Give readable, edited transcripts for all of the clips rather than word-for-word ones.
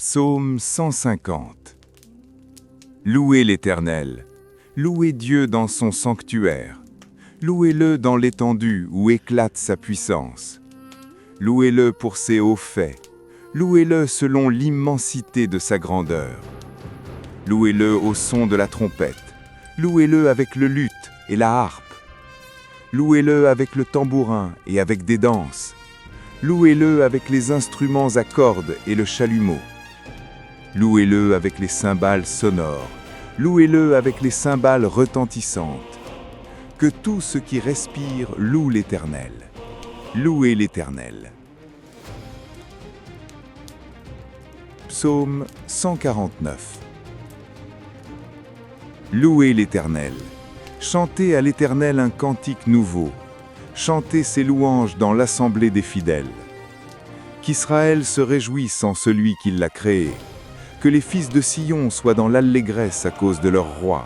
Psaume 150. Louez l'Éternel, louez Dieu dans son sanctuaire, louez-le dans l'étendue où éclate sa puissance. Louez-le pour ses hauts faits, louez-le selon l'immensité de sa grandeur. Louez-le au son de la trompette, louez-le avec le luth et la harpe. Louez-le avec le tambourin et avec des danses. Louez-le avec les instruments à cordes et le chalumeau. Louez-le avec les cymbales sonores. Louez-le avec les cymbales retentissantes. Que tout ce qui respire loue l'Éternel. Louez l'Éternel. Psaume 149. Louez l'Éternel. Chantez à l'Éternel un cantique nouveau. Chantez ses louanges dans l'assemblée des fidèles. Qu'Israël se réjouisse en celui qui l'a créé. Que les fils de Sion soient dans l'allégresse à cause de leur roi.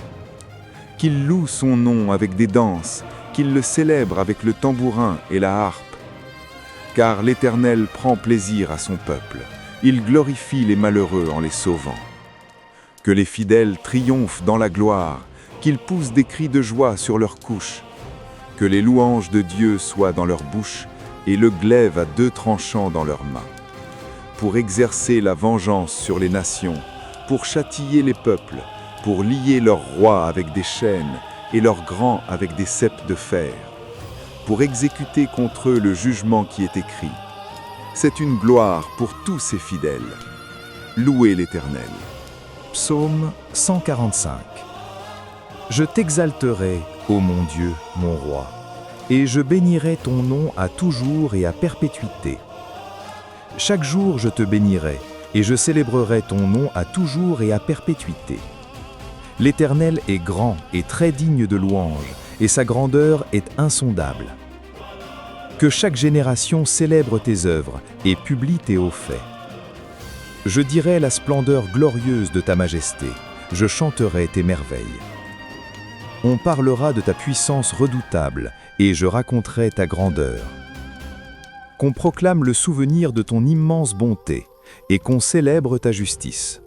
Qu'ils louent son nom avec des danses, qu'ils le célèbrent avec le tambourin et la harpe. Car l'Éternel prend plaisir à son peuple, il glorifie les malheureux en les sauvant. Que les fidèles triomphent dans la gloire, qu'ils poussent des cris de joie sur leurs couches. Que les louanges de Dieu soient dans leur bouche et le glaive à deux tranchants dans leurs mains. Pour exercer la vengeance sur les nations, pour châtier les peuples, pour lier leurs rois avec des chaînes et leurs grands avec des ceps de fer, pour exécuter contre eux le jugement qui est écrit. C'est une gloire pour tous ses fidèles. Louez l'Éternel. Psaume 145. Je t'exalterai, ô mon Dieu, mon roi, et je bénirai ton nom à toujours et à perpétuité. Chaque jour je te bénirai, et je célébrerai ton nom à toujours et à perpétuité. L'Éternel est grand et très digne de louange, et sa grandeur est insondable. Que chaque génération célèbre tes œuvres et publie tes hauts faits. Je dirai la splendeur glorieuse de ta majesté, je chanterai tes merveilles. On parlera de ta puissance redoutable, et je raconterai ta grandeur. Qu'on proclame le souvenir de ton immense bonté, et qu'on célèbre ta justice.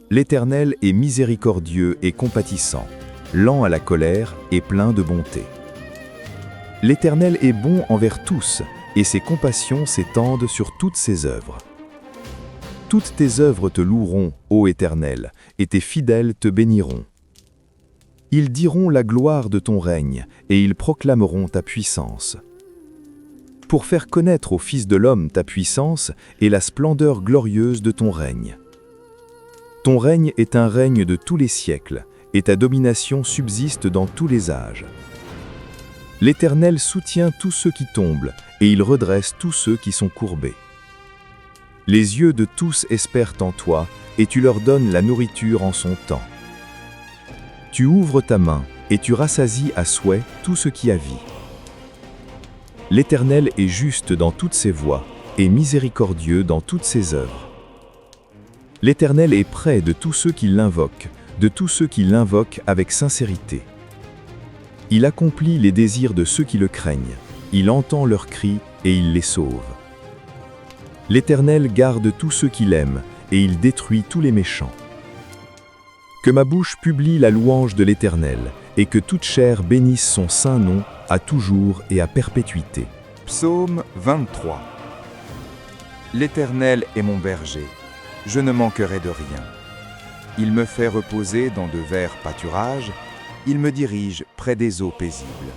L'Éternel est miséricordieux et compatissant, lent à la colère et plein de bonté. L'Éternel est bon envers tous, et ses compassions s'étendent sur toutes ses œuvres. Toutes tes œuvres te loueront, ô Éternel, et tes fidèles te béniront. Ils diront la gloire de ton règne, et ils proclameront ta puissance. Pour faire connaître aux fils de l'homme ta puissance et la splendeur glorieuse de ton règne. Ton règne est un règne de tous les siècles, et ta domination subsiste dans tous les âges. L'Éternel soutient tous ceux qui tombent, et il redresse tous ceux qui sont courbés. Les yeux de tous espèrent en toi, et tu leur donnes la nourriture en son temps. Tu ouvres ta main, et tu rassasies à souhait tout ce qui a vie. L'Éternel est juste dans toutes ses voies, et miséricordieux dans toutes ses œuvres. L'Éternel est près de tous ceux qui l'invoquent, de tous ceux qui l'invoquent avec sincérité. Il accomplit les désirs de ceux qui le craignent, il entend leurs cris et il les sauve. L'Éternel garde tous ceux qui l'aiment, et il détruit tous les méchants. Que ma bouche publie la louange de l'Éternel, et que toute chair bénisse son saint nom à toujours et à perpétuité. Psaume 23. L'Éternel est mon berger, je ne manquerai de rien. Il me fait reposer dans de verts pâturages, il me dirige près des eaux paisibles.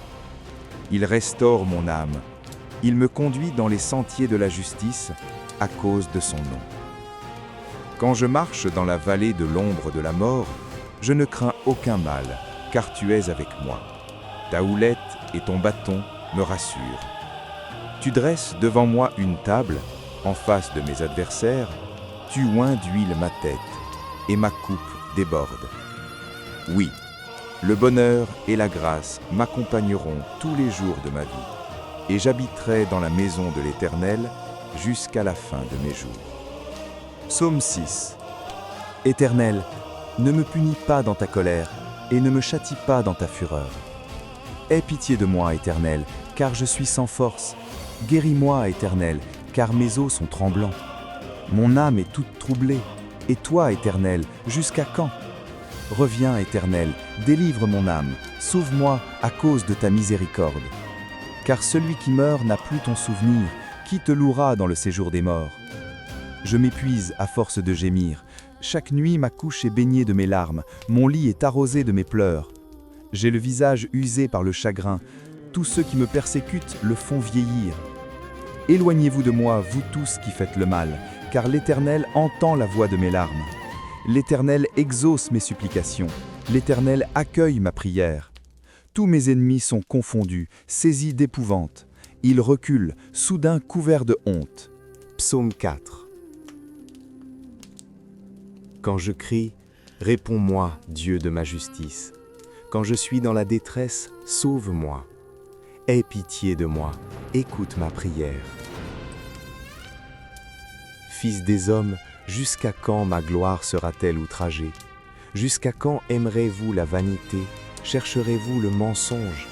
Il restaure mon âme, il me conduit dans les sentiers de la justice à cause de son nom. Quand je marche dans la vallée de l'ombre de la mort, je ne crains aucun mal, car tu es avec moi. Ta houlette et ton bâton me rassurent. Tu dresses devant moi une table, en face de mes adversaires, tu oins d'huile ma tête, et ma coupe déborde. Oui, le bonheur et la grâce m'accompagneront tous les jours de ma vie, et j'habiterai dans la maison de l'Éternel jusqu'à la fin de mes jours. Psaume 6. Éternel, ne me punis pas dans ta colère, et ne me châtie pas dans ta fureur. Aie pitié de moi, Éternel, car je suis sans force. Guéris-moi, Éternel, car mes os sont tremblants. Mon âme est toute troublée. Et toi, Éternel, jusqu'à quand? Reviens, Éternel, délivre mon âme, sauve-moi à cause de ta miséricorde. Car celui qui meurt n'a plus ton souvenir, qui te louera dans le séjour des morts? Je m'épuise à force de gémir. Chaque nuit ma couche est baignée de mes larmes, mon lit est arrosé de mes pleurs. J'ai le visage usé par le chagrin, tous ceux qui me persécutent le font vieillir. Éloignez-vous de moi, vous tous qui faites le mal, car l'Éternel entend la voix de mes larmes. L'Éternel exauce mes supplications, l'Éternel accueille ma prière. Tous mes ennemis sont confondus, saisis d'épouvante. Ils reculent, soudain couverts de honte. Psaume 4. Quand je crie, réponds-moi, Dieu de ma justice. Quand je suis dans la détresse, sauve-moi. Aie pitié de moi, écoute ma prière. Fils des hommes, jusqu'à quand ma gloire sera-t-elle outragée? Jusqu'à quand aimerez-vous la vanité? Chercherez-vous le mensonge?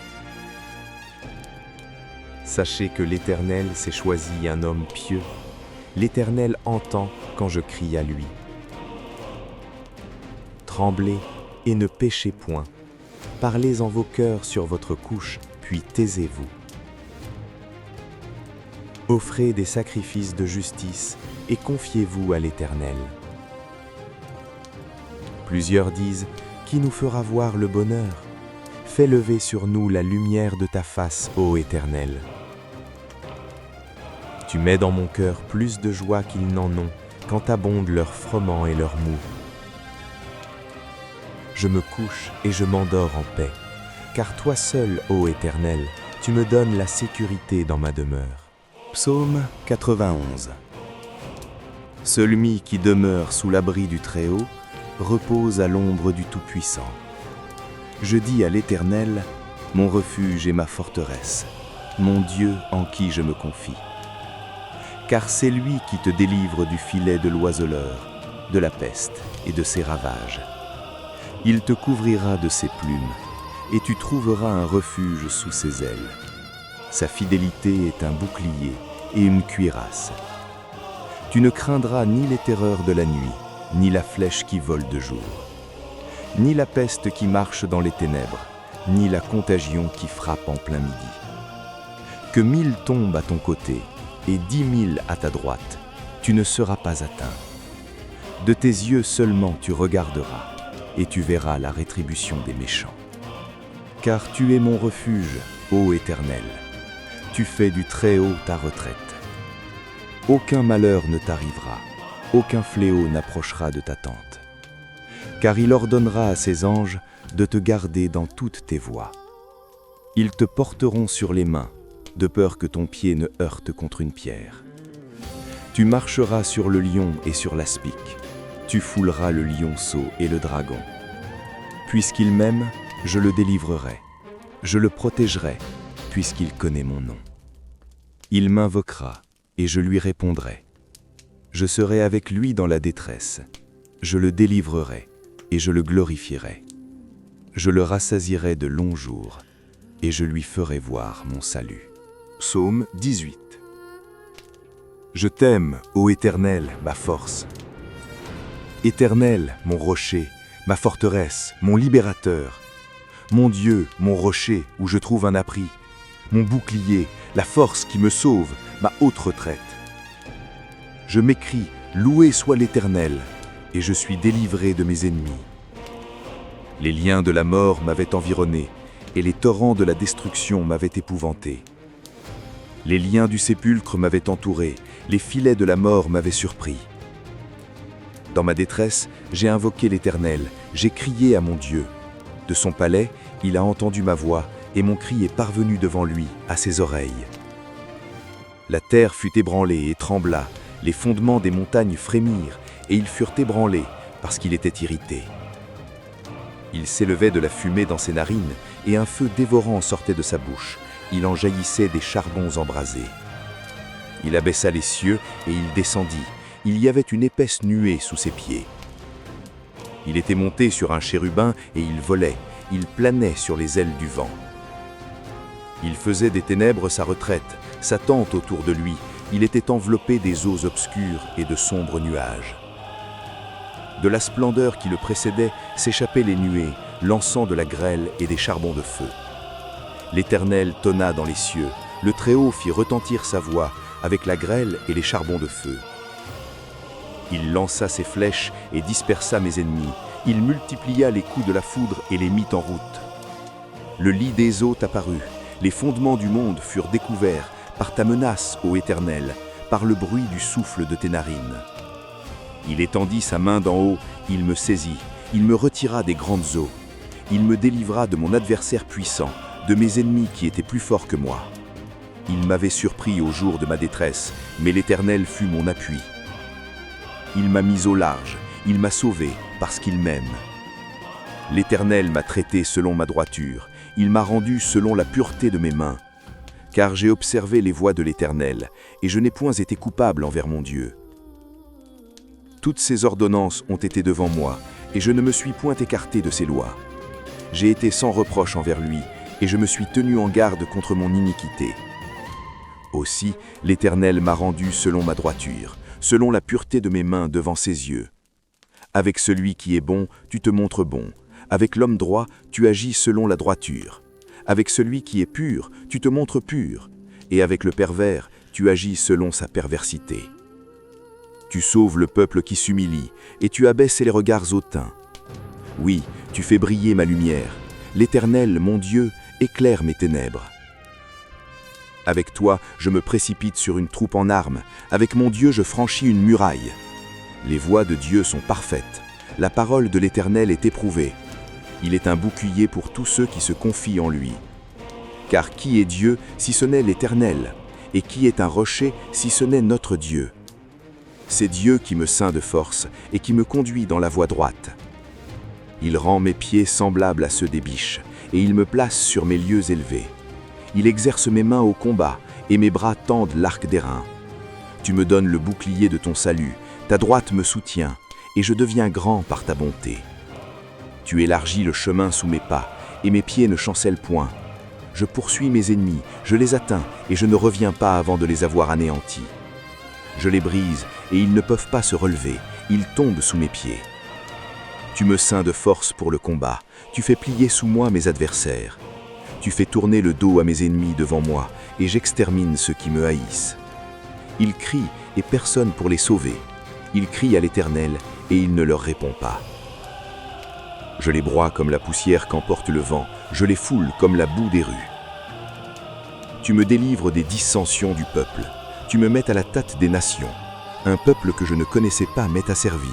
Sachez que l'Éternel s'est choisi un homme pieux. L'Éternel entend quand je crie à lui. Tremblez et ne péchez point. Parlez en vos cœurs sur votre couche, puis taisez-vous. Offrez des sacrifices de justice et confiez-vous à l'Éternel. Plusieurs disent, qui nous fera voir le bonheur? Fais lever sur nous la lumière de ta face, ô Éternel. Tu mets dans mon cœur plus de joie qu'ils n'en ont, quand abondent leurs froment et leurs mou. Je me couche et je m'endors en paix, car toi seul, ô Éternel, tu me donnes la sécurité dans ma demeure. Psaume 91. Celui qui demeure sous l'abri du Très-Haut repose à l'ombre du Tout-Puissant. Je dis à l'Éternel, mon refuge et ma forteresse, mon Dieu en qui je me confie. Car c'est lui qui te délivre du filet de l'oiseleur, de la peste et de ses ravages. Il te couvrira de ses plumes, et tu trouveras un refuge sous ses ailes. Sa fidélité est un bouclier et une cuirasse. Tu ne craindras ni les terreurs de la nuit, ni la flèche qui vole de jour, ni la peste qui marche dans les ténèbres, ni la contagion qui frappe en plein midi. Que 1000 tombent à ton côté et 10 000 à ta droite, tu ne seras pas atteint. De tes yeux seulement tu regarderas, et tu verras la rétribution des méchants. Car tu es mon refuge, ô Éternel, tu fais du Très-Haut ta retraite. Aucun malheur ne t'arrivera, aucun fléau n'approchera de ta tente. Car il ordonnera à ses anges de te garder dans toutes tes voies. Ils te porteront sur les mains, de peur que ton pied ne heurte contre une pierre. Tu marcheras sur le lion et sur l'aspic, tu fouleras le lionceau et le dragon. Puisqu'il m'aime, je le délivrerai, je le protégerai, puisqu'il connaît mon nom. Il m'invoquera, et je lui répondrai. Je serai avec lui dans la détresse, je le délivrerai, et je le glorifierai. Je le rassasierai de longs jours, et je lui ferai voir mon salut. Psaume 18. Je t'aime, ô Éternel, ma force. Éternel, mon rocher, ma forteresse, mon libérateur. Mon Dieu, mon rocher, où je trouve un abri. Mon bouclier, la force qui me sauve, ma haute retraite. Je m'écrie, loué soit l'Éternel, et je suis délivré de mes ennemis. Les liens de la mort m'avaient environné, et les torrents de la destruction m'avaient épouvanté. Les liens du sépulcre m'avaient entouré, les filets de la mort m'avaient surpris. Dans ma détresse, j'ai invoqué l'Éternel, j'ai crié à mon Dieu. De son palais, il a entendu ma voix, et mon cri est parvenu devant lui, à ses oreilles. La terre fut ébranlée et trembla, les fondements des montagnes frémirent, et ils furent ébranlés, parce qu'il était irrité. Il s'élevait de la fumée dans ses narines, et un feu dévorant sortait de sa bouche. Il en jaillissait des charbons embrasés. Il abaissa les cieux, et il descendit. Il y avait une épaisse nuée sous ses pieds. Il était monté sur un chérubin, et il volait. Il planait sur les ailes du vent. Il faisait des ténèbres sa retraite, sa tente autour de lui, Il était enveloppé des eaux obscures et de sombres nuages. De la splendeur qui le précédait s'échappaient les nuées, lançant de la grêle et des charbons de feu. L'Éternel tonna dans les cieux, le Très-Haut fit retentir sa voix avec la grêle et les charbons de feu. Il lança ses flèches et dispersa mes ennemis. Il multiplia les coups de la foudre et les mit en route. Le lit des eaux t'apparut, les fondements du monde furent découverts par ta menace, ô Éternel, par le bruit du souffle de tes narines. Il étendit sa main d'en haut, il me saisit, il me retira des grandes eaux. Il me délivra de mon adversaire puissant, de mes ennemis qui étaient plus forts que moi. Il m'avait surpris au jour de ma détresse, mais l'Éternel fut mon appui. Il m'a mis au large, il m'a sauvé, parce qu'il m'aime. L'Éternel m'a traité selon ma droiture, il m'a rendu selon la pureté de mes mains. Car j'ai observé les voies de l'Éternel, et je n'ai point été coupable envers mon Dieu. Toutes ses ordonnances ont été devant moi, et je ne me suis point écarté de ses lois. J'ai été sans reproche envers lui, et je me suis tenu en garde contre mon iniquité. Aussi, l'Éternel m'a rendu selon ma droiture, selon la pureté de mes mains devant ses yeux. Avec celui qui est bon, tu te montres bon. Avec l'homme droit, tu agis selon la droiture. Avec celui qui est pur, tu te montres pur. Et avec le pervers, tu agis selon sa perversité. Tu sauves le peuple qui s'humilie, et tu abaisses les regards hautains. Oui, tu fais briller ma lumière. L'Éternel, mon Dieu, éclaire mes ténèbres. Avec toi, je me précipite sur une troupe en armes. Avec mon Dieu, je franchis une muraille. Les voies de Dieu sont parfaites. La parole de l'Éternel est éprouvée. Il est un bouclier pour tous ceux qui se confient en lui. Car qui est Dieu si ce n'est l'Éternel? Et qui est un rocher si ce n'est notre Dieu? C'est Dieu qui me ceint de force et qui me conduit dans la voie droite. Il rend mes pieds semblables à ceux des biches, et il me place sur mes lieux élevés. Il exerce mes mains au combat, et mes bras tendent l'arc d'airain. Tu me donnes le bouclier de ton salut, ta droite me soutient, et je deviens grand par ta bonté. Tu élargis le chemin sous mes pas, et mes pieds ne chancellent point. Je poursuis mes ennemis, je les atteins, et je ne reviens pas avant de les avoir anéantis. Je les brise, et ils ne peuvent pas se relever, ils tombent sous mes pieds. Tu me ceins de force pour le combat, tu fais plier sous moi mes adversaires. Tu fais tourner le dos à mes ennemis devant moi, et j'extermine ceux qui me haïssent. Ils crient, et personne pour les sauver. Ils crient à l'Éternel, et il ne leur répond pas. Je les broie comme la poussière qu'emporte le vent, je les foule comme la boue des rues. Tu me délivres des dissensions du peuple, tu me mets à la tête des nations. Un peuple que je ne connaissais pas m'est asservi.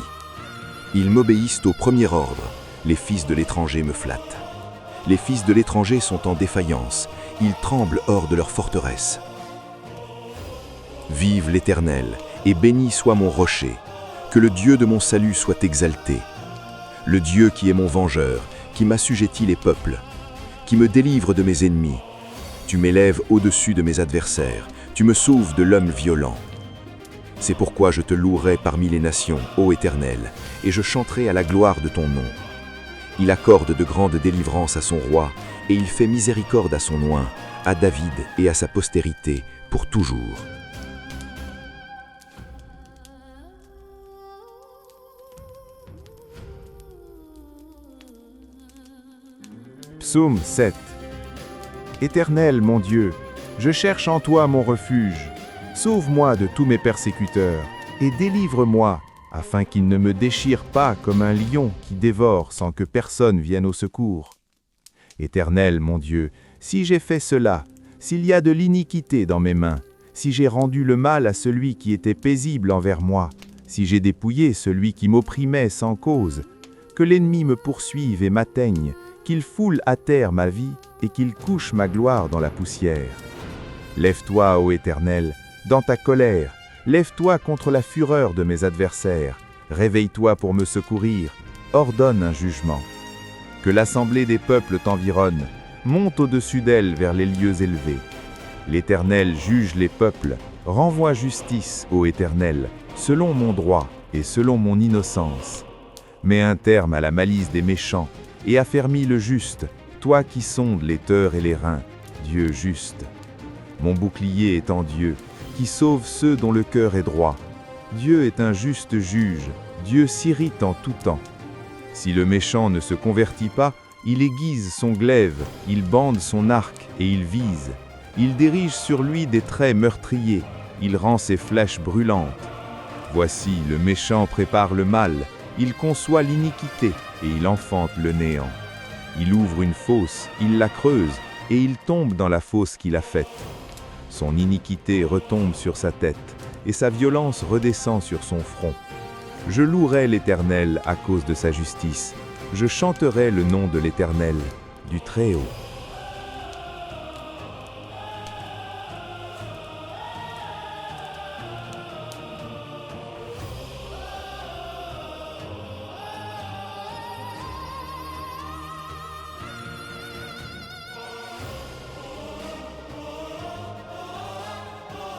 Ils m'obéissent au premier ordre, les fils de l'étranger me flattent. Les fils de l'étranger sont en défaillance, ils tremblent hors de leur forteresse. Vive l'Éternel, et béni soit mon rocher, que le Dieu de mon salut soit exalté. Le Dieu qui est mon vengeur, qui m'assujettit les peuples, qui me délivre de mes ennemis. Tu m'élèves au-dessus de mes adversaires, tu me sauves de l'homme violent. C'est pourquoi je te louerai parmi les nations, ô Éternel, et je chanterai à la gloire de ton nom. Il accorde de grandes délivrances à son roi, et il fait miséricorde à son oint, à David et à sa postérité, pour toujours. Psaume 7. Éternel, mon Dieu, je cherche en toi mon refuge. Sauve-moi de tous mes persécuteurs, et délivre-moi, afin qu'ils ne me déchirent pas comme un lion qui dévore sans que personne vienne au secours. Éternel, mon Dieu, si j'ai fait cela, s'il y a de l'iniquité dans mes mains, si j'ai rendu le mal à celui qui était paisible envers moi, si j'ai dépouillé celui qui m'opprimait sans cause, que l'ennemi me poursuive et m'atteigne, qu'il foule à terre ma vie et qu'il couche ma gloire dans la poussière. Lève-toi, ô Éternel, dans ta colère, lève-toi contre la fureur de mes adversaires, réveille-toi pour me secourir, ordonne un jugement. Que l'assemblée des peuples t'environne, monte au-dessus d'elle vers les lieux élevés. L'Éternel juge les peuples, renvoie justice, ô Éternel, selon mon droit et selon mon innocence. Mets un terme à la malice des méchants, et affermis le juste, toi qui sondes les teurs et les reins, Dieu juste. Mon bouclier est en Dieu, qui sauve ceux dont le cœur est droit. Dieu est un juste juge, Dieu s'irrite en tout temps. Si le méchant ne se convertit pas, il aiguise son glaive, il bande son arc et il vise. Il dirige sur lui des traits meurtriers, il rend ses flèches brûlantes. Voici, le méchant prépare le mal, il conçoit l'iniquité et il enfante le néant. Il ouvre une fosse, il la creuse et il tombe dans la fosse qu'il a faite. Son iniquité retombe sur sa tête et sa violence redescend sur son front. Je louerai l'Éternel à cause de sa justice. Je chanterai le nom de l'Éternel, du Très-Haut.